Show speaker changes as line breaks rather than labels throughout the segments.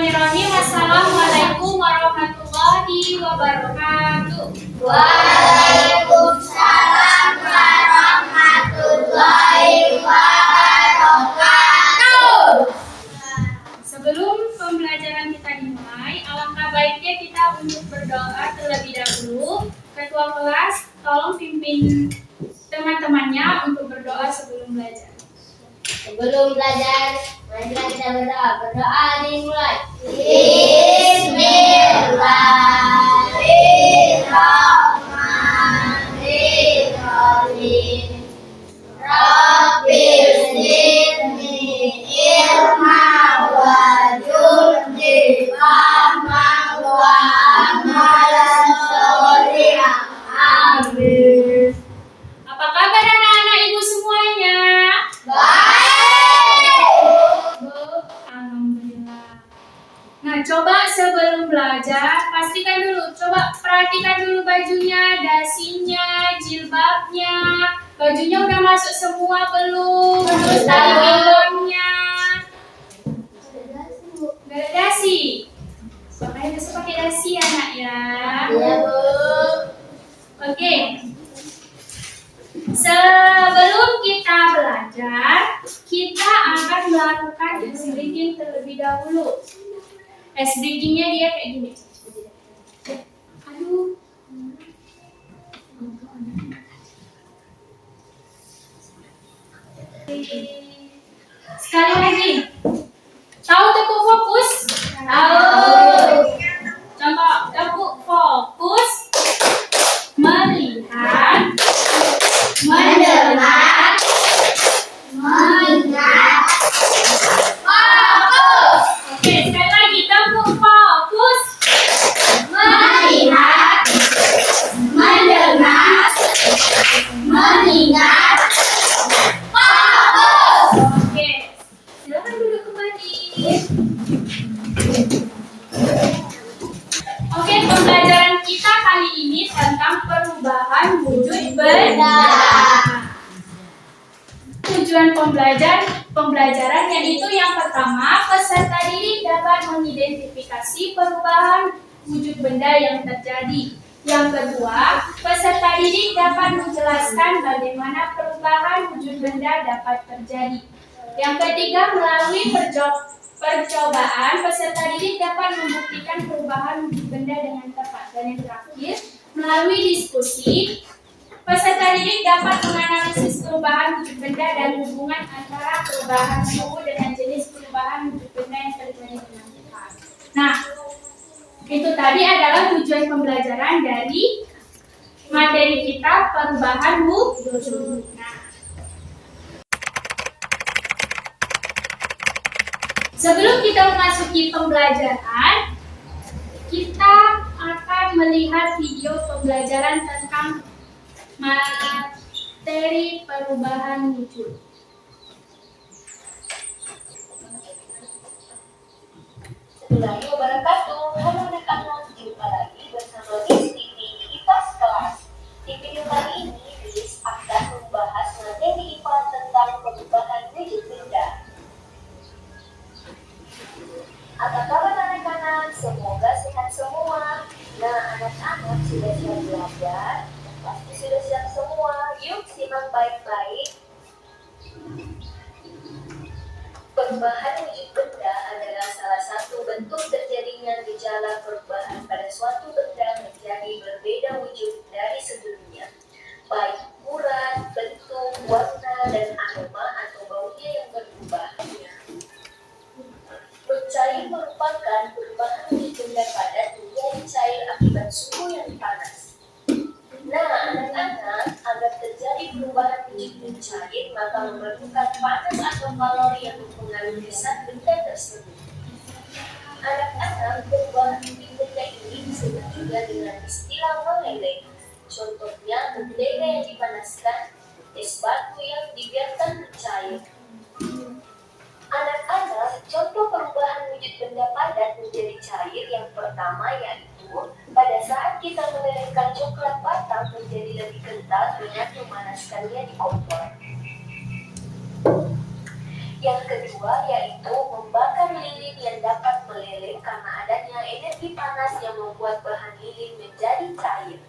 Bismillahirrahmanirrahim. Assalamualaikum warahmatullahi wabarakatuh.
Waalaikumsalam warahmatullahi wabarakatuh.
Sebelum pembelajaran kita dimulai, alangkah baiknya kita untuk berdoa terlebih dahulu. Ketua kelas, tolong pimpin teman-temannya untuk berdoa sebelum belajar.
Sebelum belajar, marilah kita berdoa. Berdoa dimulai. Bismillahirrahmanirrahim. Rabbil zidni ilma wajudni fahman wa amalan sholihan. Amin.
Apa kabar anak-anak ibu semuanya? Alhamdulillah. Nah, coba sebelum belajar, pastikan dulu, coba perhatikan dulu bajunya, dasinya, jilbabnya. Bajunya udah masuk semua belum? Terus tali pinggangnya. Gak ada dasi. Makanya besok pakai dasi ya, nak ya.
Iya, Bu.
Oke. Sebelum kita belajar, kita akan melakukan ice breathing terlebih dahulu. Ice breathing-nya dia kayak gini. Aduh. Sekali lagi. Tahu tepuk fokus?
Tahu.
Contoh, tepuk fokus. Melihat.
Mendengar. Mengingat. Fokus.
Oke, sekali lagi tepuk fokus.
Melihat. Mendengar. Mengingat. Fokus.
Oke, silakan duduk kembali. Oke, pembelajaran kita kali ini tentang perubahan wujud benda. Tujuan pembelajaran yaitu yang pertama, peserta didik dapat mengidentifikasi perubahan wujud benda yang terjadi. Yang kedua, peserta didik dapat menjelaskan bagaimana perubahan wujud benda dapat terjadi. Yang ketiga, melalui percobaan, peserta didik dapat membuktikan perubahan wujud benda dengan tepat. Dan yang terakhir, melalui diskusi, peserta didik dapat menganalisis perubahan wujud benda dan hubungan antara perubahan suhu dengan jenis perubahan wujud benda yang terjadi dengan tepat. Nah, itu tadi adalah tujuan pembelajaran dari materi kita perubahan wujud. Nah, sebelum kita memasuki pembelajaran, kita akan melihat video pembelajaran tentang materi perubahan wujud.
Assalamualaikum wabarakatuh. Halo anak-anak, jumpa lagi bersama Miss Titi di Kipas Kelas. Di video kali ini, Miss akan membahas materi IPA tentang perubahan wujud benda. Apa kabar anak-anak? Semoga sehat semua. Nah, anak-anak sudah siap belajar? Pasti sudah siap semua. Yuk simak baik-baik. Perubahan wujud benda adalah salah satu bentuk terjadinya gejala perubahan pada suatu benda menjadi berbeda wujud dari sebelumnya, baik ukuran, bentuk, warna, dan aroma atau baunya yang berubah. Cair merupakan perubahan wujud benda padat menjadi cair akibat suhu yang panas. Nah, anak-anak, agar terjadi perubahan wujud mencair, maka memerlukan panas atau kalori yang mempengaruhi zat benda tersebut. Anak-anak, perubahan wujud benda ini disebut juga dengan istilah meleleh. Contohnya, mentega yang dipanaskan, es batu yang dibiarkan mencair. Anak-anak, contoh perubahan wujud benda padat menjadi cair yang pertama yaitu pada saat kita melelehkan coklat batang menjadi lebih kental dengan memanaskannya di kompor. Yang kedua yaitu membakar lilin yang dapat meleleh karena adanya energi panas yang membuat bahan lilin menjadi cair.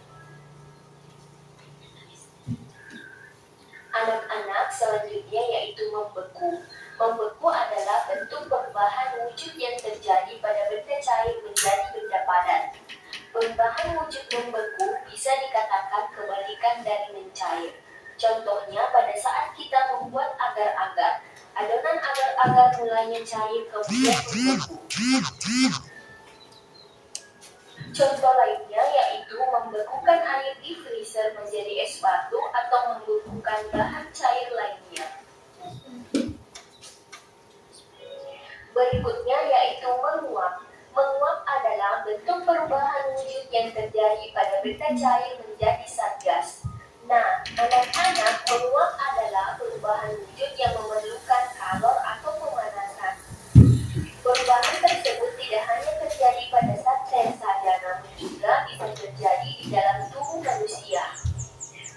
Anak-anak, selanjutnya yaitu membeku. Membeku adalah bentuk perubahan wujud yang terjadi pada benda cair menjadi benda padat. Perubahan wujud membeku bisa dikatakan kebalikan dari mencair. Contohnya pada saat kita membuat agar-agar, adonan agar-agar mulanya cair kemudian membeku. Contoh lainnya yaitu membekukan air di freezer menjadi es batu atau membekukan bahan cair lainnya. Berikutnya yaitu menguap. Menguap adalah bentuk perubahan wujud yang terjadi pada benda cair menjadi zat gas. Nah, anak-anak, menguap adalah perubahan wujud yang memerlukan kalor atau pemanasan. Perubahan tersebut tidak hanya terjadi pada zat cair saja, namun juga bisa terjadi di dalam tubuh manusia.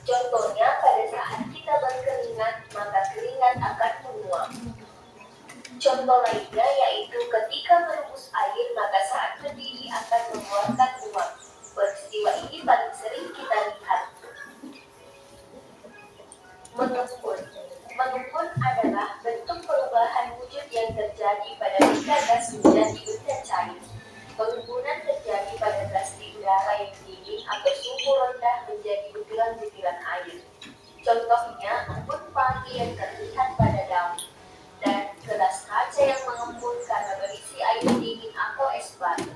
Contohnya, pada saat kita berkeringat, maka keringat akan menguap. Contoh lainnya yaitu ketika merebus air, maka saat berdiri akan mengeluarkan uap. Peristiwa ini paling sering kita lihat. Mengepul. Mengepul adalah bentuk perubahan wujud yang terjadi pada benda gas menjadi benda cair. Pengembunan terjadi pada gas di udara yang dingin atau suhu rendah menjadi butiran-butiran air. Contohnya, embun pagi yang terlihat pada daun, dan gelas kaca yang mengembun karena berisi air dingin atau es batu.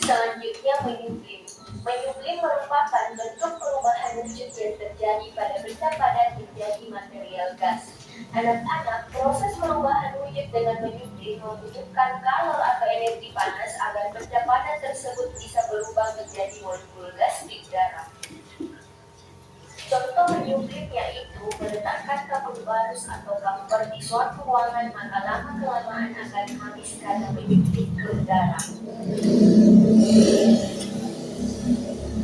Selanjutnya, menyublim. Menyublim merupakan bentuk perubahan wujud yang terjadi pada benda padat menjadi material gas. Anak-anak, proses perubahan wujud dengan menyublim membutuhkan kalor atau energi panas agar benda padat tersebut bisa berubah menjadi molekul gas di udara. Contoh menyublim yaitu meletakkan kabel barus atau kamper di suatu ruangan, maka lama-kelamaan akan habis karena menyublim ke udara.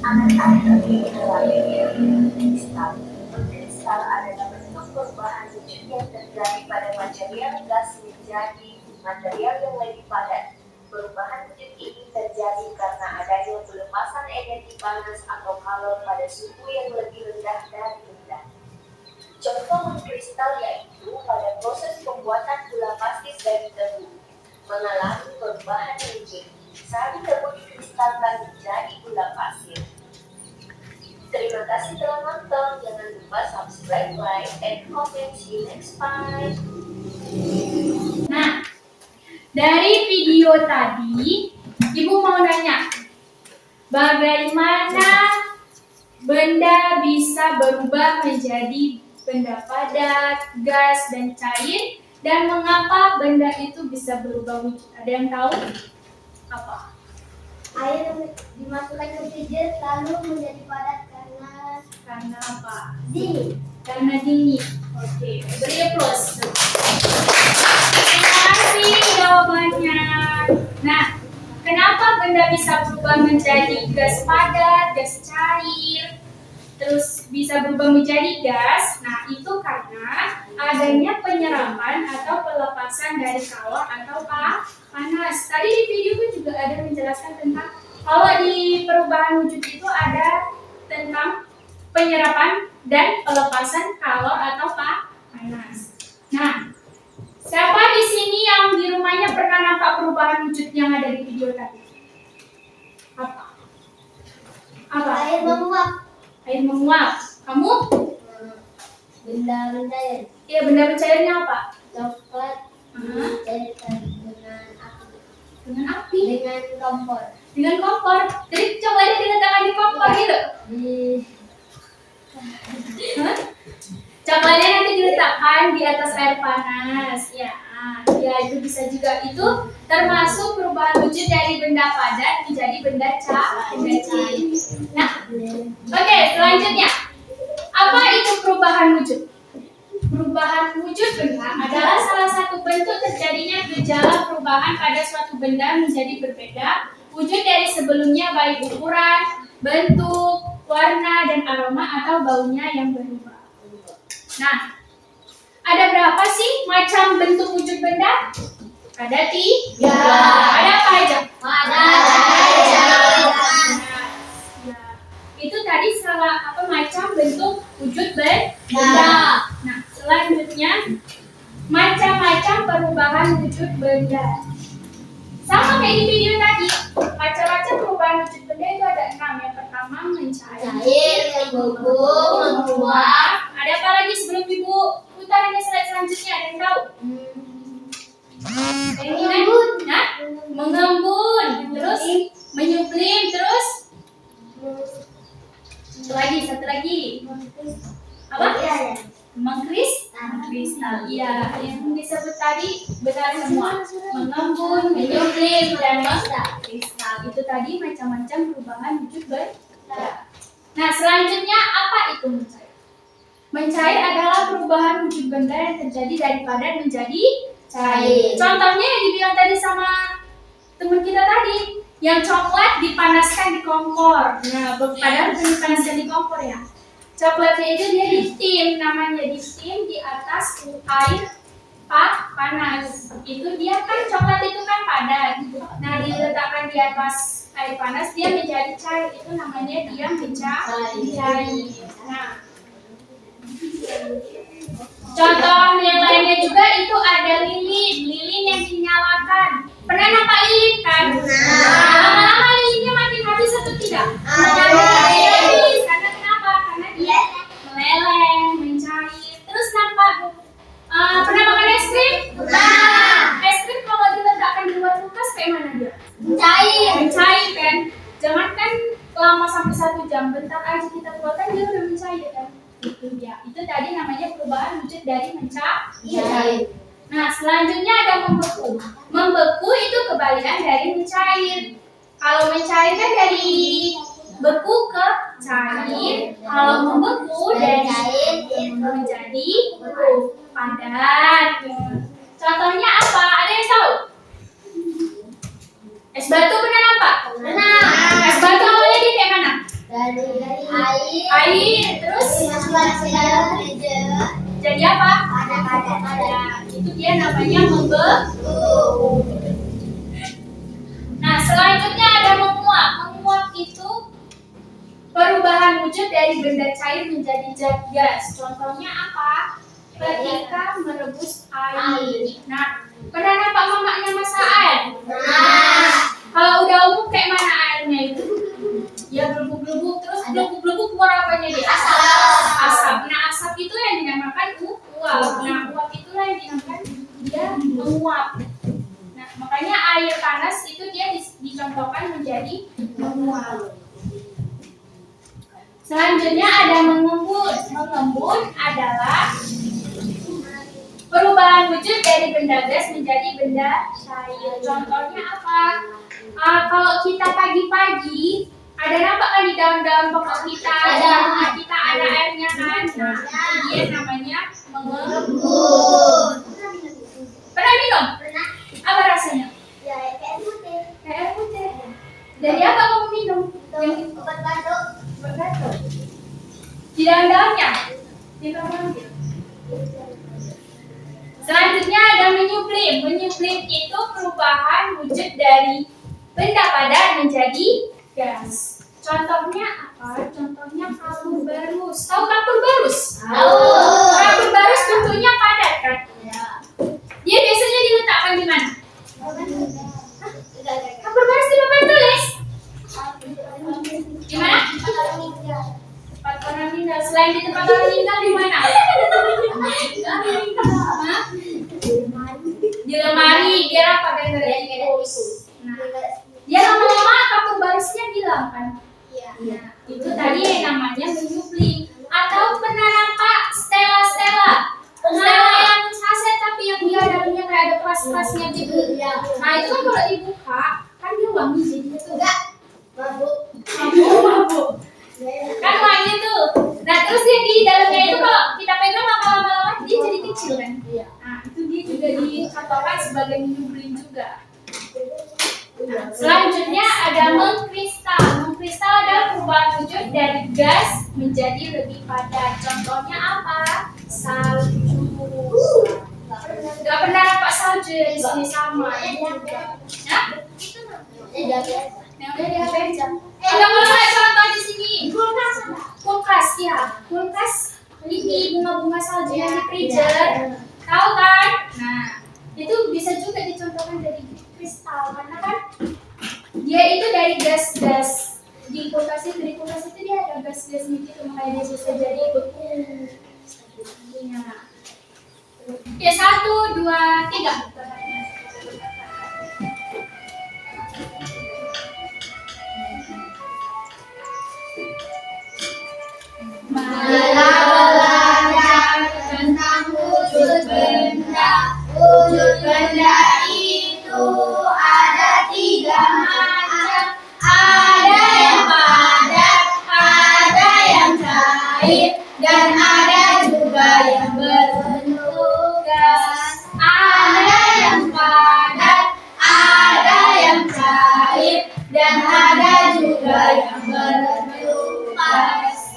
Anak-anak ini adalah kristal. Kristal adalah bentuk perubahan wujud yang terjadi pada material gas menjadi material yang lebih padat. Perubahan wujud ini terjadi karena adanya pelepasan energi panas atau kalor pada suhu yang lebih rendah dari benda. Contoh mengkristal yaitu pada proses pembuatan gula pastis dari tebu mengalami perubahan wujud. Sari tebu dikristalkan menjadi gula pasir. Terima kasih telah nonton. Jangan lupa subscribe, like, and comment. See you next time.
Nah, dari video tadi, Ibu mau nanya, bagaimana benda bisa berubah menjadi benda padat, gas, dan cair, dan mengapa benda itu bisa berubah wujud? Ada yang tahu? Apa?
Air dimasukkan ke freezer lalu menjadi padat
Karena apa?
dingin.
Karena dingin. Oke, beri plus. Terima kasih jawabannya. Nah, kenapa benda bisa berubah menjadi gas padat, gas cair, terus bisa berubah menjadi gas? Nah, itu karena adanya penyerapan atau pelepasan dari kalor atau panas. Tadi di video kan juga ada menjelaskan tentang kalau di perubahan wujud itu ada tentang penyerapan dan pelepasan kalor atau panas. Nah, siapa di sini yang di rumahnya pernah nampak perubahan wujud yang ada di video tadi? Apa?
Air menguap.
Air menguap. Kamu?
Benda mencair.
Iya, benda mencairnya apa?
Coklat dicairkan dengan api.
Dengan api.
Dengan kompor.
Dengan kompor. Jadi coklatnya diletakkan di kompor gitu? Hah? Coklatnya nanti diletakkan di atas air panas. Ya, itu bisa juga. Itu termasuk perubahan wujud dari benda padat menjadi benda cair. Nah, oke, selanjutnya. Apa itu perubahan wujud? Perubahan wujud benda adalah salah satu bentuk terjadinya gejala perubahan pada suatu benda menjadi berbeda wujud dari sebelumnya, baik ukuran, bentuk, warna, dan aroma atau baunya yang berubah. Nah, Ada berapa sih macam bentuk wujud benda? Ada 3. Ada apa aja? Ya. Itu tadi salah macam bentuk wujud benda. Nah, selanjutnya macam-macam perubahan wujud benda. Sama kayak di video tadi, macam-macam perubahan wujud benda itu ada 6. Yang pertama mencair,
Membeku, menguap,
ada apa lagi sebelum ibu putar ini slide selanjutnya? Ada yang tahu? Mengembun, terus menyublim, terus satu lagi apa? Mengkristal. Iya, yang disebut tadi benar semua. Mengembun, menyublim, dan mengkristal. Itu tadi macam-macam perubahan wujud benda. Nah, selanjutnya apa itu mencair? Mencair adalah perubahan wujud benda yang terjadi dari padat menjadi cair. Contohnya yang dibilang tadi sama teman kita tadi, yang coklat dipanaskan di kompor. Nah, padahal bukan dipanaskan di kompor ya. Coklatnya itu dia disteam, namanya disteam di atas air panas. Itu dia kan coklat itu kan padat. Nah, diletakkan di atas air panas dia menjadi cair. Itu namanya dia mencair. Nah, contoh yang lainnya juga itu ada lilin yang dinyalakan. Pernah nampak lilin kan? Lama-lama lilinnya makin habis atau tidak? Habis. Karena kenapa? Karena dia meleleh, mencair. Terus nampak pernah makan es krim? Es krim kalau diletakkan di luar kulkas kayak mana dia? Mencair kan? Jangankan lama sampai 1 jam, bentar aja kita keluarkan dia udah mencair kan? Itu dia. Itu tadi namanya perubahan wujud dari mencair. Nah, selanjutnya ada membeku. Membeku itu kebalikan dari mencair. Kalau mencair kan dari beku ke cair. Kalau membeku dari cair menjadi padat. Contohnya apa? Ada yang tahu? Es batu pernah nampak? Es batu awalnya dia kayak mana?
dari
Air, terus jadi apa? Padat. Itu dia namanya membeku. Nah, selanjutnya ada menguap. Menguap itu perubahan wujud dari benda cair menjadi zat gas. Contohnya apa? Ketika merebus air. Nah, pernah nampak mamanya masak air? Kalau udah umum kayak mana airnya itu? Ya gelubuk-gelubuk, terus gelubuk-gelubuk keluar apanya dia? Asap. Nah, asap itu yang dinamakan uap. Nah, uap itulah yang dinamakan dia menguap. Nah, makanya air panas itu dia dicontohkan menjadi menguap. Selanjutnya ada mengembun. Mengembun adalah perubahan wujud dari benda gas menjadi benda cair. Contohnya apa? Kalau kita pagi-pagi ada nampak kan di daun-daun pokok kita, di rumah kita ada airnya kan? Nah, itu dia namanya mengembun. Pernah minum? Apa rasanya? Kayak air putih. Dari apa kamu minum?
obat batuk.
Obat batuk. Di daun-daunnya? Di daun-daunnya. Selanjutnya ada menyublim. Menyublim itu perubahan wujud dari benda padat menjadi gas. Contohnya apa? Contohnya kapur barus. Tahu kapur barus?
Tahu.
Kapur barus bentuknya padat kan? Dia biasanya diletakkan di mana? Kapur barus di papan tulis. Di mana? Tempat orang meninggal. Selain di tempat orang meninggal di mana? Di lemari. Biar apa? Biar nah, dia lama-lama kapur barusnya hilang kan? Nah, itu tadi yang namanya menyublim. Atau pernah nampak stella yang saset tapi yang dia dalamnya kayak ada keras-kerasnya gitu. Nah, itu kan kalau dibuka kan dia wangi jadi itu mabuk. Kan wangi tuh. Nah, terus yang di dalamnya itu kalau kita pegang lama-lama dia jadi kecil kan? Nah, itu dia juga dikatakan sebagai menyublim juga. Nah, selanjutnya ada mengkristal. Mengkristal adalah perubahan wujud dari gas menjadi lebih padat. Contohnya apa? Salju. di sini sama juga. Ya? Yang udah di HP aja. Kalau contoh di sini. Kulkas ya. Kulkas ini bunga-bunga salju yang di freezer. Tahu kan? Nah, itu bisa juga dicontohkan dari kristal karena kan dia itu dari gas-gas di kulkas itu dia ada gas-gasnya gitu makanya dia bisa jadi beku. Ya 1, 2, 3.
Marilah belajar tentang wujud benda. Wujud benda itu ada 3 macam. Ada yang padat, ada yang cair, dan ada juga yang berbentuk gas. Ada yang padat, ada yang cair, dan ada juga yang berbentuk gas.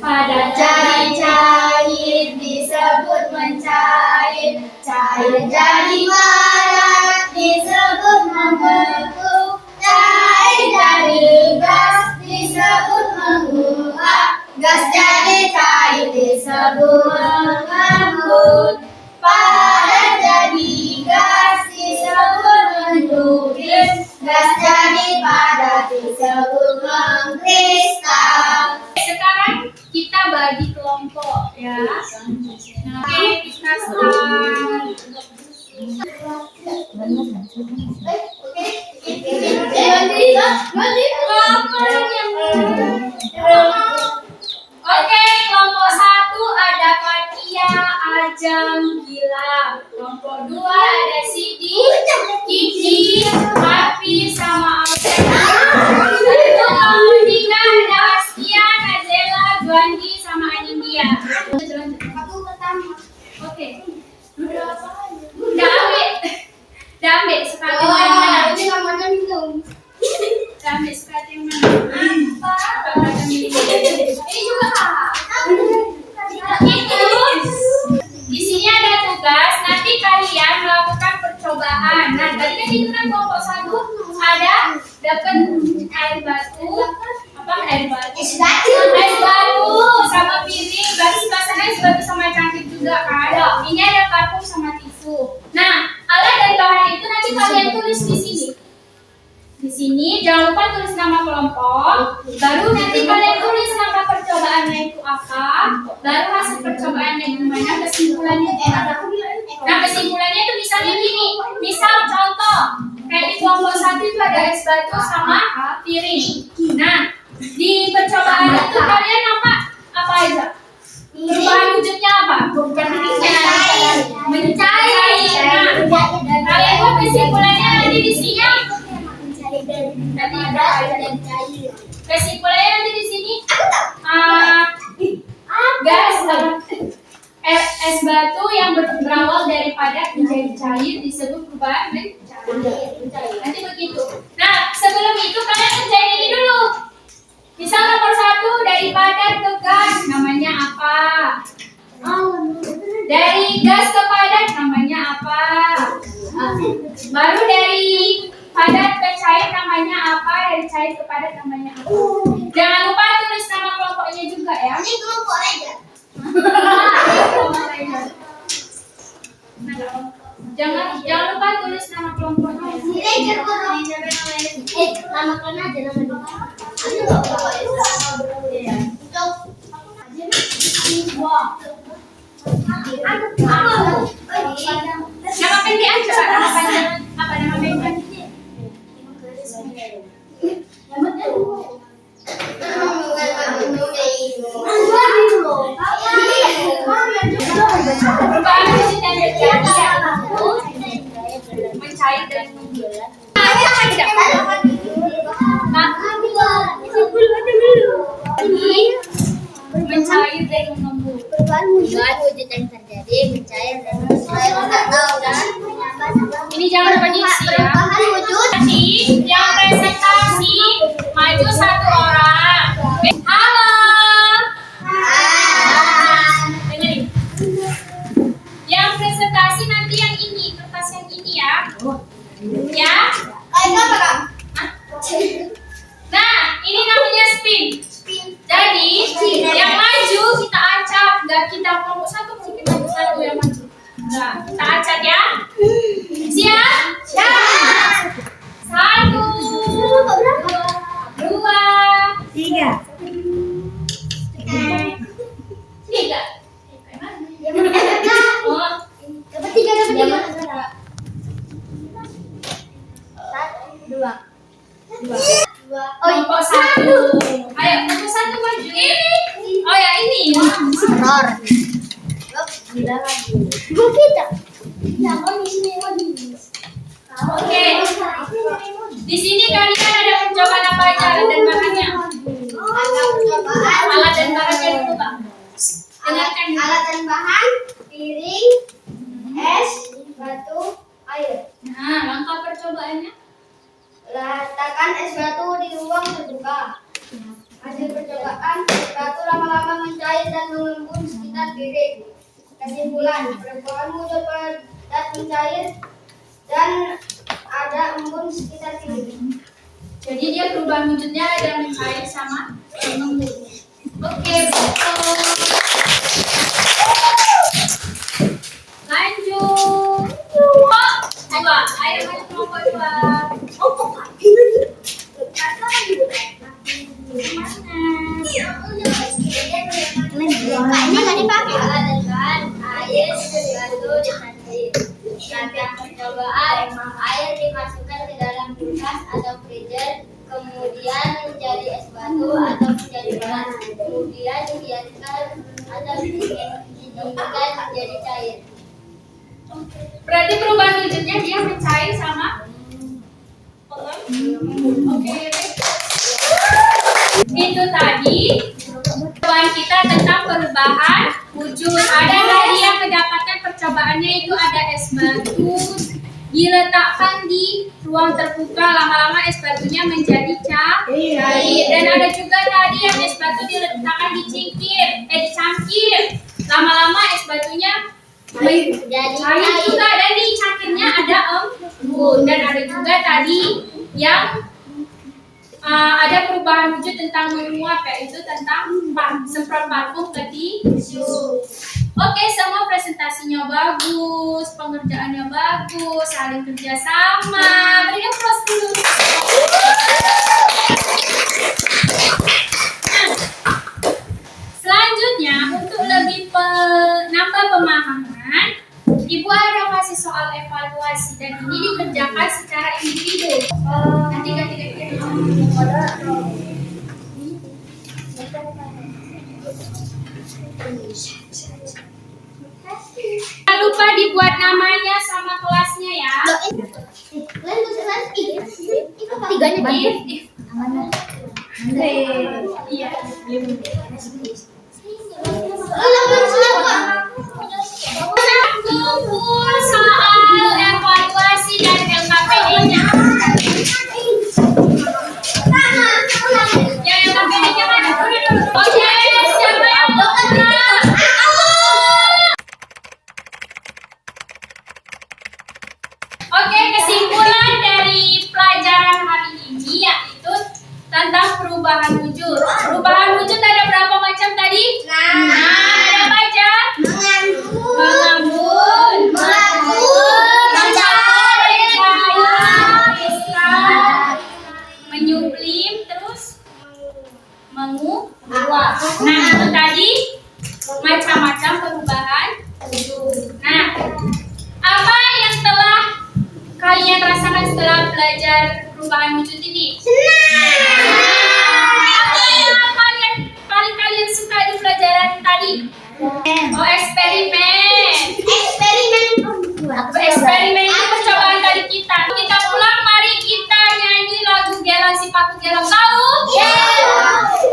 Padat jadi cair disebut mencair, cair jadi padat disebut membeku, cair jadi gas disebut menguap, gas jadi cair disebut mengembun, padat jadi gas disebut mendukir, gas jadi padat disebut mengkristal.
Sekarang kita bagi kelompok ya. Nah, kita start. Oke, kelompok 1 ada Fatia, Ajam, Gilang. Kelompok 2 ada Sidi, Kiki, Api, sama Alfred. Kelompok 3 ada Askia, Nazela, Juandi, sama Anindya. Aku pertama. Oke. Udah ambil sekali yang mana?
Ini namanya minum.
Udah ambil sekali yang mana? Ini juga itu. Di sini ada tugas. Nanti kalian melakukan percobaan. Nah, tadi kan itu kan kelompok 1 ada dapat air batu. Apa air batu? Es batu sama piring. Berarti sebelah sana es batu sama cangkir juga kan. Ini ada parfum sama tisu. Nah, alat dan bahan itu nanti kalian tulis di sini. Di sini jangan lupa tulis nama kelompok. Baru nanti kalian tulis nama percobaannya itu apa. Baru hasil percobaannya gimana, kesimpulannya apa. Nah, kesimpulannya itu misalnya gini. Misal contoh kayak di kelompok 1 itu ada es batu sama piring. Nah, di percobaan itu kalian apa aja? Perubahan wujudnya apa? Mencair. Nah, kalian buat kesimpulannya nanti di sini. Kesimpulannya nanti di sini. Gas es batu yang berawal dari padat menjadi cair disebut perubahan mencair. Nanti begitu. Nah, sebelum itu kalian kerjain ini dulu. Misal nomor 1 dari padat ke gas namanya apa? Dari gas ke padat namanya apa? Baru dari padat ke cair namanya apa? Dari cair ke padat namanya apa? Jangan lupa tulis nama kelompoknya juga ya.
Ini kelompok aja.
Jangan lupa tulis nama kelompoknya.
Nama kan aja nama
Nama pendek aja. Apa nama pendek? Perubahan wujud yang terjadi yaitu mencair dan menggelar. Mencair dan mengembun.
Perubahan wujud yang terjadi mencair dan nggak tahu kan?
Ini jangan lupa diisi ya.
Perubahan wujud.
Nanti yang presentasi maju 1 orang. Halo.
Hai.
kita kelompok satu, kita satu yang maju. Nah, kita acak ya. Siap? Siap. 1, 2,
3.
3. Oh,
Dapat 3, dapat 2.
kelompok satu. Ayo, kelompok satu maju. Oh ya, ini.
Error. Kita.
Oke. Di sini kalian ada percobaan apa aja alat dan bahannya? Alat dan bahannya dulu, Bang. Dengarkan.
Alat dan bahan, piring, es, batu, air.
Nah, langkah percobaannya.
Letakkan es batu di ruang terbuka. Hasil percobaan, es batu lama-lama mencair dan mengembun sekitar piring. Kesimpulan, percobaan muncul padat mencair dan ada embun sekitar piring.
Jadi dia perubahan wujudnya ada mencair sama mengembun. Oke, betul. Lanjut. Dua. Ayo maju kelompok 2.
Ini nggak dipakai. Alat dan bahan, air, batu, dan air. Latihan percobaan, air dimasukkan ke dalam kulkas atau freezer, kemudian menjadi es batu atau menjadi beras, kemudian dibiarkan atau didinginkan menjadi cair.
Berarti perubahan wujudnya dia mencair sama Oke. Itu tadi percobaan kita tentang perubahan wujud. Ada tadi yang mendapatkan percobaannya itu ada es batu diletakkan di ruang terbuka, lama-lama es batunya menjadi cair. Dan ada juga tadi yang es batu diletakkan di cangkir, lama-lama es batunya cair juga, dan di cangkirnya ada embun. Dan ada juga tadi yang ada perubahan wujud tentang menguap, yaitu tentang semprot parfum ke tisu. Oke, semua presentasinya bagus, pengerjaannya bagus, saling kerjasama. Berikan plus dulu. Selanjutnya, untuk lebih nambah pemahaman, Ibu ada kasih soal evaluasi dan ini dikerjakan secara individu. Nanti jangan lupa dibuat namanya sama kelasnya ya. Iya. Kumpul soal evaluasi dan LKPD-nya. Yang LKPD-nya mana? Oke, siapa yang mau kenal? Oke, kesimpulan dari pelajaran hari ini yaitu tentang perubahan wujud. Perubahan wujud ada berapa macam tadi? Ada apa aja? Mengembun, menyublim, terus menguap. Nah, itu tadi macam-macam perubahan wujud. Nah, apa yang telah kalian rasakan setelah belajar perubahan wujud ini? Apa yang kalian suka di pelajaran tadi? Oh, eksperimen. Eksperimen itu percobaan tadi kita. Kita pulang, mari kita nyanyi lagu Gelang si Paku Gelang. Tahu?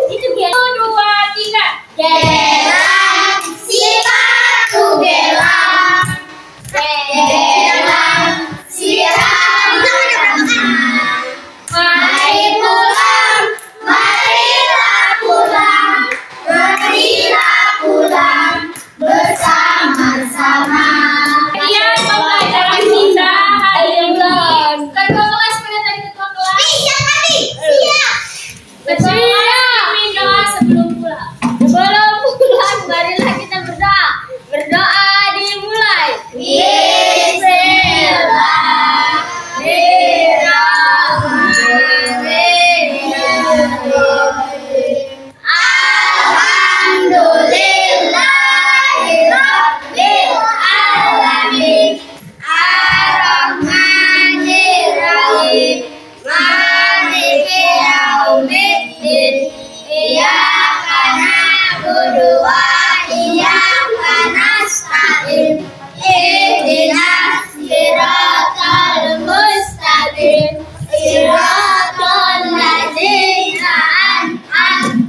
Itu Gelang. 1, 2, 3.
Gelang si Paku Gelang, gelang si Ramah. Mari pulang, marilah pulang, marilah pulang.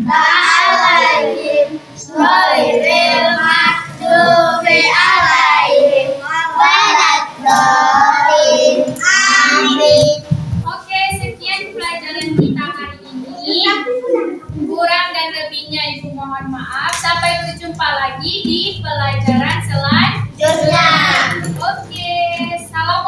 alaihim ghairil maghdubi alaihim waladdallin. Amin.
Oke, sekian pelajaran kita hari ini. Kurang dan lebihnya Ibu mohon maaf. Sampai berjumpa lagi di pelajaran selanjutnya.
Jurnal.
Oke, salam